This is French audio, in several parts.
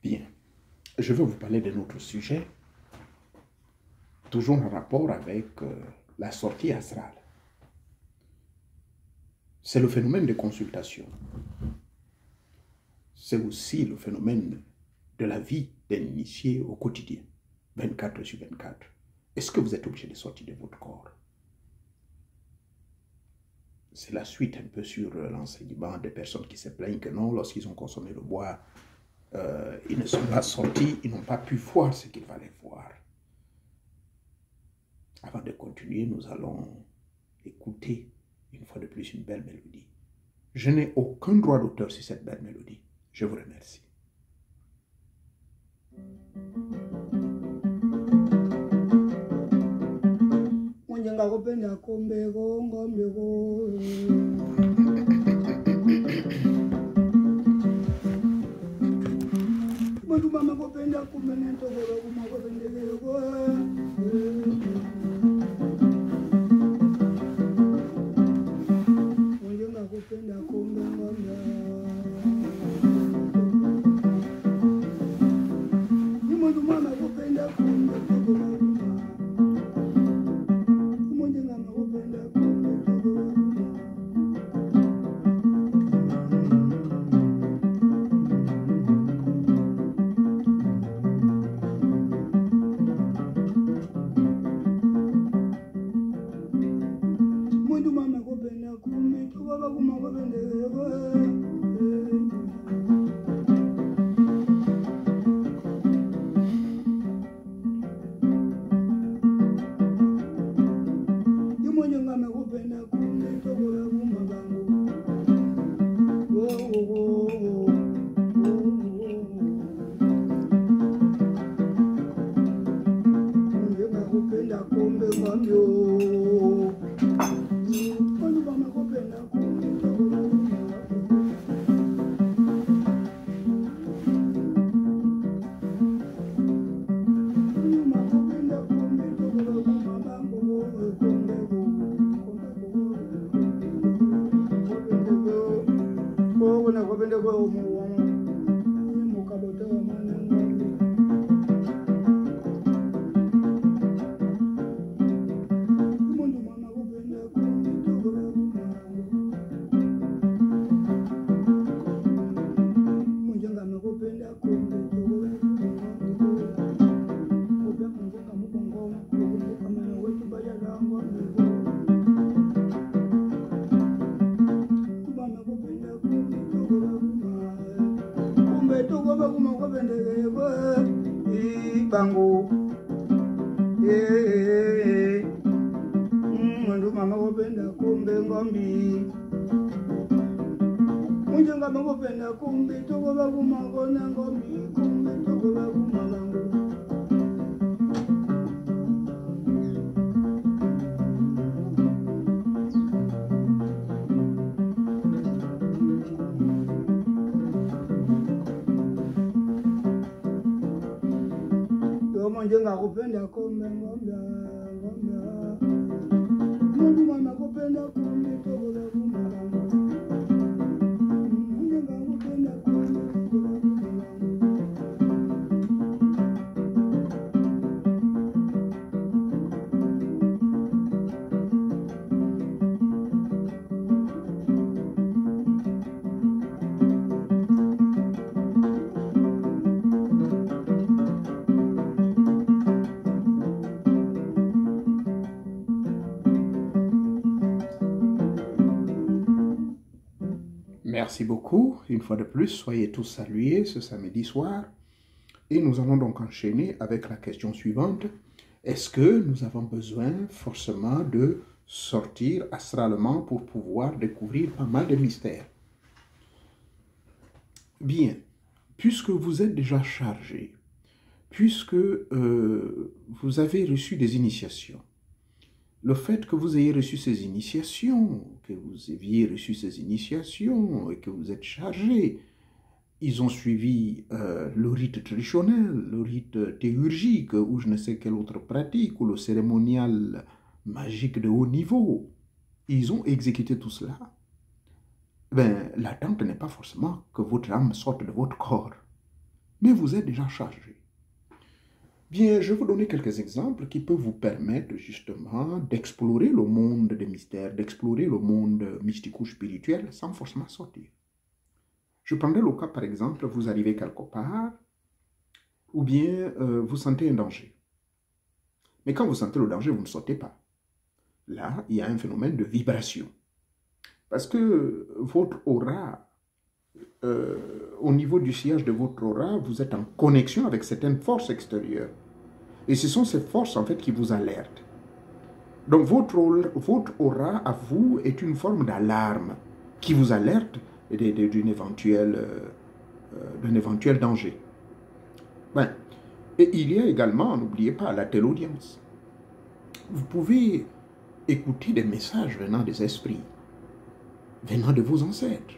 Bien, je vais vous parler d'un autre sujet, toujours en rapport avec la sortie astrale. C'est le phénomène de consultation. C'est aussi le phénomène de la vie d'un initié au quotidien, 24/24. Est-ce que vous êtes obligé de sortir de votre corps? C'est la suite un peu sur l'enseignement des personnes qui se plaignent que non, lorsqu'ils ont consommé le bois, ils ne sont pas sortis, ils n'ont pas pu voir ce qu'il fallait voir. Avant de continuer, nous allons écouter une fois de plus une belle mélodie. Je n'ai aucun droit d'auteur sur cette belle mélodie. Je vous remercie. Merci beaucoup. Une fois de plus, soyez tous salués ce samedi soir. Et nous allons donc enchaîner avec la question suivante. Est-ce que nous avons besoin forcément de sortir astralement pour pouvoir découvrir pas mal de mystères? Bien, puisque vous êtes déjà chargé, puisque vous avez reçu des initiations, le fait que vous ayez reçu ces initiations, que vous aviez reçu ces initiations et que vous êtes chargé, ils ont suivi le rite traditionnel, le rite théurgique ou je ne sais quelle autre pratique, ou le cérémonial magique de haut niveau. Ils ont exécuté tout cela. Ben, l'attente n'est pas forcément que votre âme sorte de votre corps, mais vous êtes déjà chargé. Bien, je vais vous donner quelques exemples qui peuvent vous permettre justement d'explorer le monde des mystères, d'explorer le monde mystico-spirituel sans forcément sortir. Je prendrai le cas, par exemple, vous arrivez quelque part, ou bien vous sentez un danger. Mais quand vous sentez le danger, vous ne sautez pas. Là, il y a un phénomène de vibration. Parce que votre aura, au niveau du sillage de votre aura, vous êtes en connexion avec certaines forces extérieures. Et ce sont ces forces, en fait, qui vous alertent. Donc, votre aura, à vous, est une forme d'alarme qui vous alerte d'un éventuel danger. Ben, et il y a également, n'oubliez pas, la téléaudience. Vous pouvez écouter des messages venant des esprits, venant de vos ancêtres.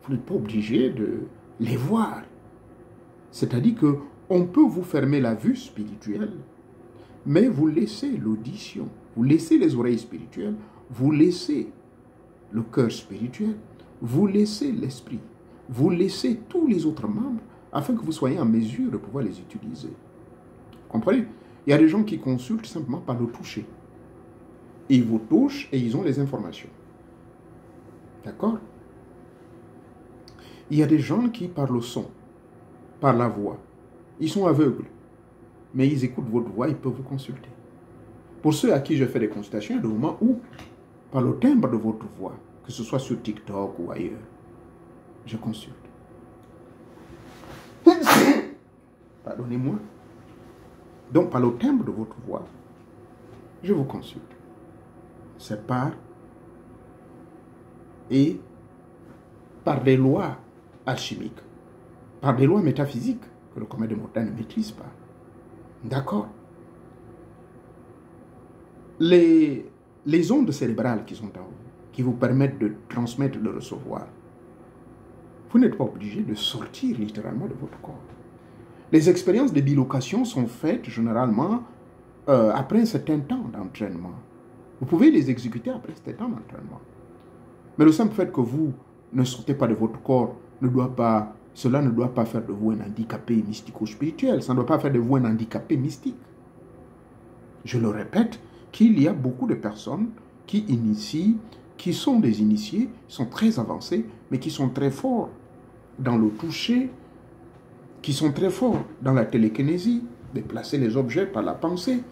Vous n'êtes pas obligé de les voir. C'est-à-dire qu'on peut vous fermer la vue spirituelle, mais vous laissez l'audition, vous laissez les oreilles spirituelles, vous laissez le cœur spirituel, vous laissez l'esprit, vous laissez tous les autres membres afin que vous soyez en mesure de pouvoir les utiliser. Comprenez? Il y a des gens qui consultent simplement par le toucher. Ils vous touchent et ils ont les informations. D'accord? Il y a des gens qui, par le son, par la voix, ils sont aveugles, mais ils écoutent votre voix, ils peuvent vous consulter. Pour ceux à qui je fais des consultations, il y a des moments où, par le timbre de votre voix, que ce soit sur TikTok ou ailleurs, je consulte. Pardonnez-moi. Donc, par le timbre de votre voix, je vous consulte. C'est par des lois alchimiques, par des lois métaphysiques que le commun des mortels ne maîtrise pas. D'accord? Les ondes cérébrales qui sont en vous, qui vous permettent de transmettre, de recevoir, vous n'êtes pas obligé de sortir littéralement de votre corps. Les expériences de bilocation sont faites généralement après un certain temps d'entraînement. Vous pouvez les exécuter après ce temps d'entraînement. Mais le simple fait que vous ne sortez pas de votre corps cela ne doit pas faire de vous un handicapé mystico-spirituel. Ça ne doit pas faire de vous un handicapé mystique. Je le répète, qu'il y a beaucoup de personnes qui initient, qui sont des initiés, sont très avancés, mais qui sont très forts dans le toucher, qui sont très forts dans la télékinésie, déplacer les objets par la pensée,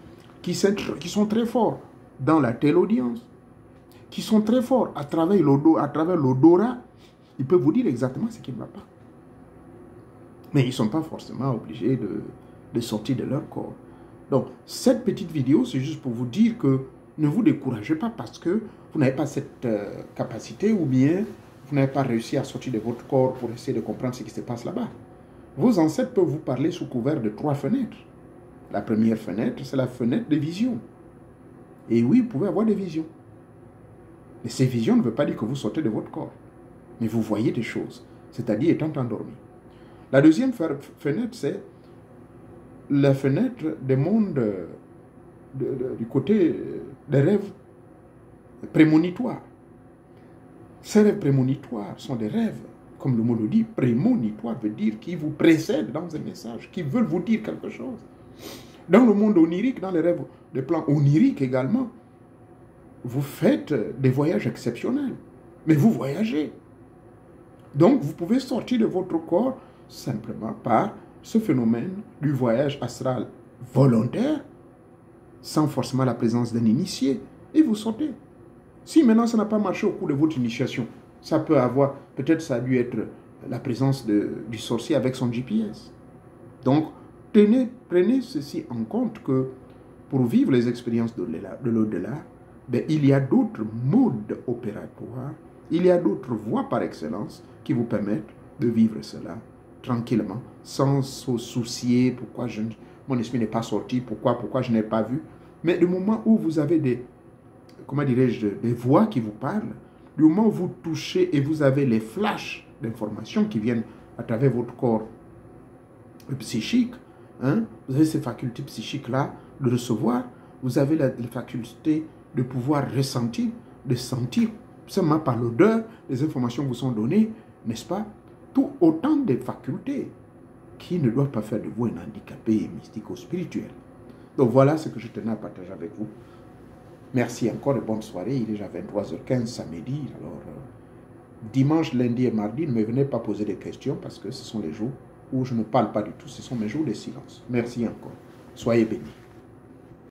qui sont très forts dans la téléaudience, qui sont très forts à travers l'odorat. Ils peuvent vous dire exactement ce qui ne va pas. Mais ils ne sont pas forcément obligés de sortir de leur corps. Donc, cette petite vidéo, c'est juste pour vous dire que ne vous découragez pas parce que vous n'avez pas cette capacité ou bien vous n'avez pas réussi à sortir de votre corps pour essayer de comprendre ce qui se passe là-bas. Vos ancêtres peuvent vous parler sous couvert de 3 fenêtres. La première fenêtre, c'est la fenêtre des visions. Et oui, vous pouvez avoir des visions. Mais ces visions ne veulent pas dire que vous sortez de votre corps. Mais vous voyez des choses, c'est-à-dire étant endormi. La deuxième fenêtre, c'est la fenêtre des mondes du côté des rêves prémonitoires. Ces rêves prémonitoires sont des rêves, comme le mot le dit, prémonitoire veut dire qui vous précèdent dans un message, qui veulent vous dire quelque chose. Dans le monde onirique, dans les rêves des plans oniriques également, vous faites des voyages exceptionnels, mais vous voyagez. Donc, vous pouvez sortir de votre corps simplement par ce phénomène du voyage astral volontaire, sans forcément la présence d'un initié, et vous sortez. Si maintenant ça n'a pas marché au cours de votre initiation, ça peut avoir, peut-être ça a dû être la présence du sorcier avec son GPS. Donc, prenez ceci en compte que pour vivre les expériences de l'au-delà, il y a d'autres modes opératoires, il y a d'autres voies par excellence qui vous permettent de vivre cela tranquillement, sans se soucier pourquoi mon esprit n'est pas sorti, pourquoi je n'ai pas vu. Mais du moment où vous avez des voix qui vous parlent, du moment où vous touchez et vous avez les flashs d'informations qui viennent à travers votre corps psychique, vous avez ces facultés psychiques-là de recevoir, vous avez la faculté de pouvoir ressentir, de sentir seulement par l'odeur, les informations vous sont données, n'est-ce pas? Tout autant de facultés qui ne doit pas faire de vous un handicapé mystico-spirituel. Donc voilà ce que je tenais à partager avec vous. Merci encore et bonne soirée. Il est déjà 23h15 samedi. Alors, dimanche, lundi et mardi, ne me venez pas poser des questions parce que ce sont les jours où je ne parle pas du tout. Ce sont mes jours de silence. Merci encore. Soyez bénis.